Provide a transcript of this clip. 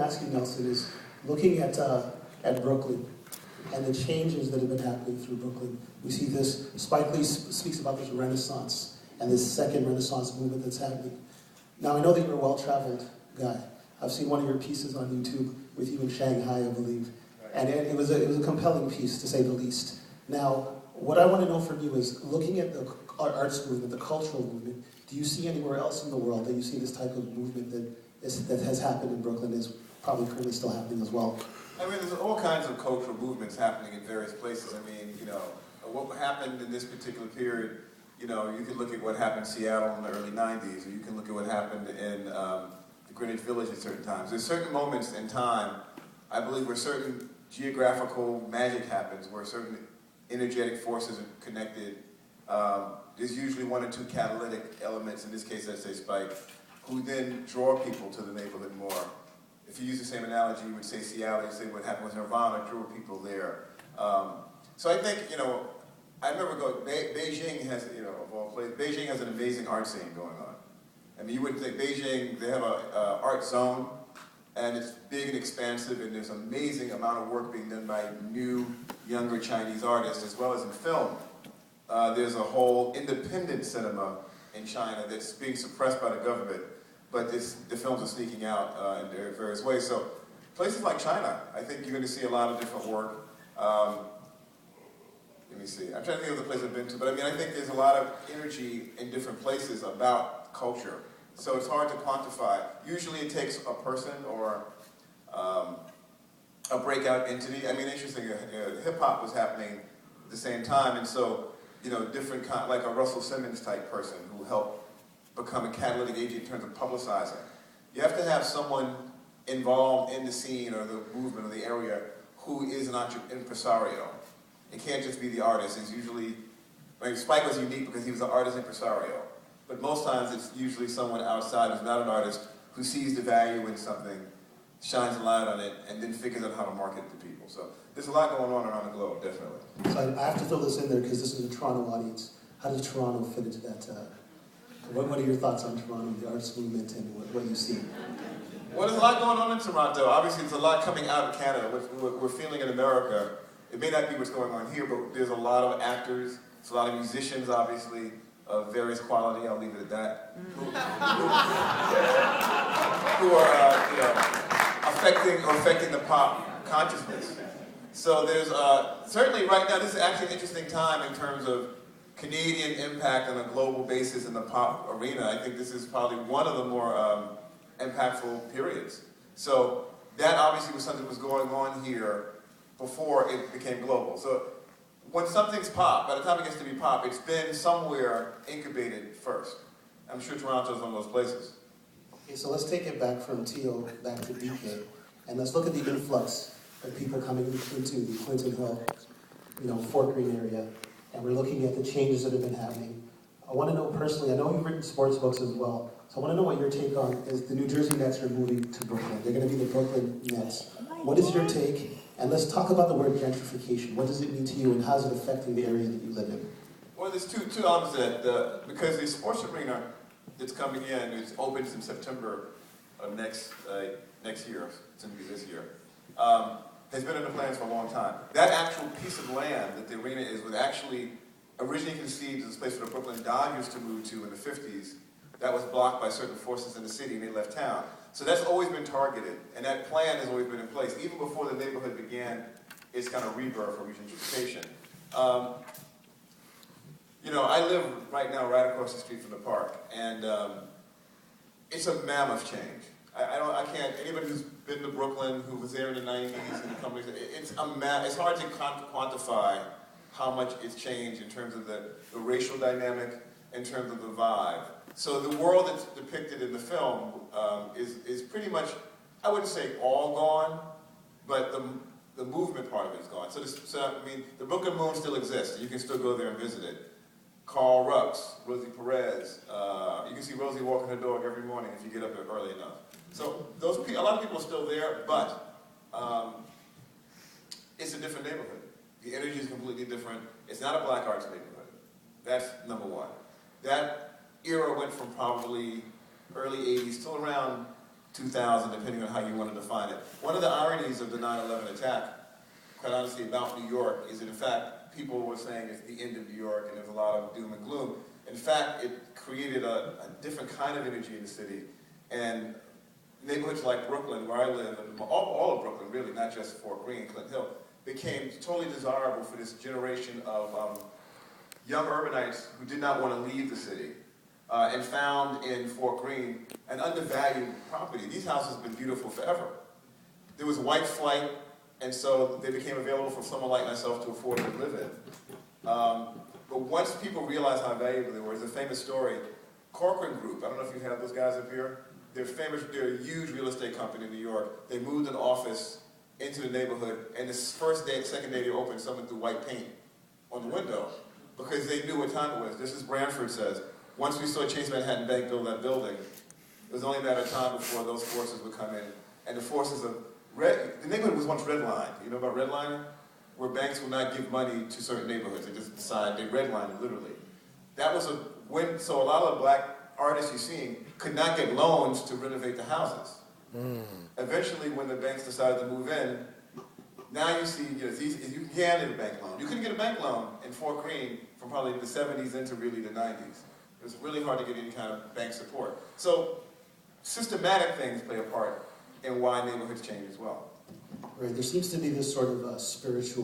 ask you, Nelson, is looking at Brooklyn and the changes that have been happening through Brooklyn. We see this, Spike Lee speaks about this renaissance and this second renaissance movement that's happening. Now, I know that you're a well-traveled guy. I've seen one of your pieces on YouTube with you in Shanghai, I believe. And it was a compelling piece, to say the least. Now, what I want to know from you is, looking at the arts movement, the cultural movement, do you see anywhere else in the world that you see this type of movement that has happened in Brooklyn, is probably currently still happening as well? I mean, there's all kinds of cultural movements happening in various places. I mean, you know, what happened in this particular period, you know, you can look at what happened in Seattle in the early 90s, or you can look at what happened in the Greenwich Village at certain times. There's certain moments in time, I believe, where certain geographical magic happens, where certain energetic forces are connected. There's usually one or two catalytic elements, in this case, let's say Spike, who then draw people to the neighborhood more. If you use the same analogy, you would say Seattle, you'd say what happened with Nirvana drew people there. So I think, you know, I remember going, Beijing has, you know, of all places, Beijing has an amazing art scene going on. I mean, you wouldn't think Beijing, they have an art zone, and it's big and expansive, and there's an amazing amount of work being done by new, younger Chinese artists, as well as in film. There's a whole independent cinema in China that's being suppressed by the government, but the films are sneaking out in various ways. So places like China, I think you're going to see a lot of different work. Let me see. I'm trying to think of the place I've been to, but I mean, I think there's a lot of energy in different places about culture. So it's hard to quantify. Usually it takes a person or a breakout entity. I mean, interesting, hip-hop was happening at the same time, and so, you know, different, like a Russell Simmons type person who helped become a catalytic agent in terms of publicizing. You have to have someone involved in the scene or the movement or the area who is an impresario. It can't just be the artist. It's usually, I mean, Spike was unique because he was an artist impresario. But most times it's usually someone outside who's not an artist who sees the value in something, shines a light on it, and then figures out how to market it to people. So there's a lot going on around the globe, definitely. So I have to throw this in there because this is a Toronto audience. How does Toronto fit into that? What are your thoughts on Toronto, the arts movement, and what you see? Well, there's a lot going on in Toronto. Obviously, there's a lot coming out of Canada. What we're feeling in America, it may not be what's going on here, but there's a lot of actors, there's a lot of musicians, obviously, of various quality, I'll leave it at that, who are you know, affecting the pop consciousness. So there's certainly right now, this is actually an interesting time in terms of Canadian impact on a global basis in the pop arena. I think this is probably one of the more impactful periods. So that obviously was something that was going on here before it became global. So when something's pop, by the time it gets to be pop, it's been somewhere incubated first. I'm sure Toronto's one of those places. Okay, so let's take it back from T.O. back to BK, and let's look at the influx of people coming into the Clinton Hill, you know, Fort Greene area, and we're looking at the changes that have been happening. I want to know personally, I know you've written sports books as well, so I want to know what your take on is the New Jersey Nets are moving to Brooklyn. They're going to be the Brooklyn Nets. What is your take? And let's talk about the word gentrification. What does it mean to you, and how is it affecting the area that you live in? Well, there's two elements to that. Because the sports arena that's coming in, it opens in September of next year, it's going to be this year, has been in the plans for a long time. That actual piece of land that the arena is was actually originally conceived as a place for the Brooklyn Dodgers to move to in the 50s. That was blocked by certain forces in the city, and they left town. So that's always been targeted, and that plan has always been in place, even before the neighborhood began its kind of rebirth or gentrification. You know, I live right now right across the street from the park, and it's a mammoth change. I can't, anybody who's been to Brooklyn, who was there in the 90s and the companies, it's hard to quantify how much it's changed in terms of the racial dynamic, in terms of the vibe. So the world that's depicted in the film is pretty much, I wouldn't say all gone, but the movement part of it is gone. So I mean, the Brooklyn Moon still exists. You can still go there and visit it. Carl Rux, Rosie Perez. You can see Rosie walking her dog every morning if you get up early enough. So a lot of people are still there, but it's a different neighborhood. The energy is completely different. It's not a black arts neighborhood. That's number one. That era went from probably early 80s till around 2000, depending on how you want to define it. One of the ironies of the 9/11 attack, quite honestly, about New York is that, in fact, people were saying it's the end of New York and there's a lot of doom and gloom. In fact, it created a different kind of energy in the city. And neighborhoods like Brooklyn, where I live, and all of Brooklyn really, not just Fort Greene, Clinton Hill, became totally desirable for this generation of young urbanites who did not want to leave the city and found in Fort Greene an undervalued property. These houses have been beautiful forever. There was white flight, and so they became available for someone like myself to afford to live in. But once people realized how valuable they were, there's a famous story. Corcoran Group, I don't know if you have those guys up here. They're famous, they're a huge real estate company in New York. They moved an office into the neighborhood, and this first day, second day they opened, someone threw white paint on the window because they knew what time it was. Just as Branford says, once we saw Chase Manhattan Bank build that building, it was only a matter of time before those forces would come in. And the forces of the neighborhood was once redlined. You know about redlining? Where banks will not give money to certain neighborhoods. They just decide, they redline it literally. That was so a lot of the black artists you're seeing could not get loans to renovate the houses. Eventually, when the banks decided to move in, now you see, you can get a bank loan. You couldn't get a bank loan in Fort Greene from probably the 70s into really the 90s. It was really hard to get any kind of bank support. So systematic things play a part in why neighborhoods change as well. Right, there seems to be this sort of spiritual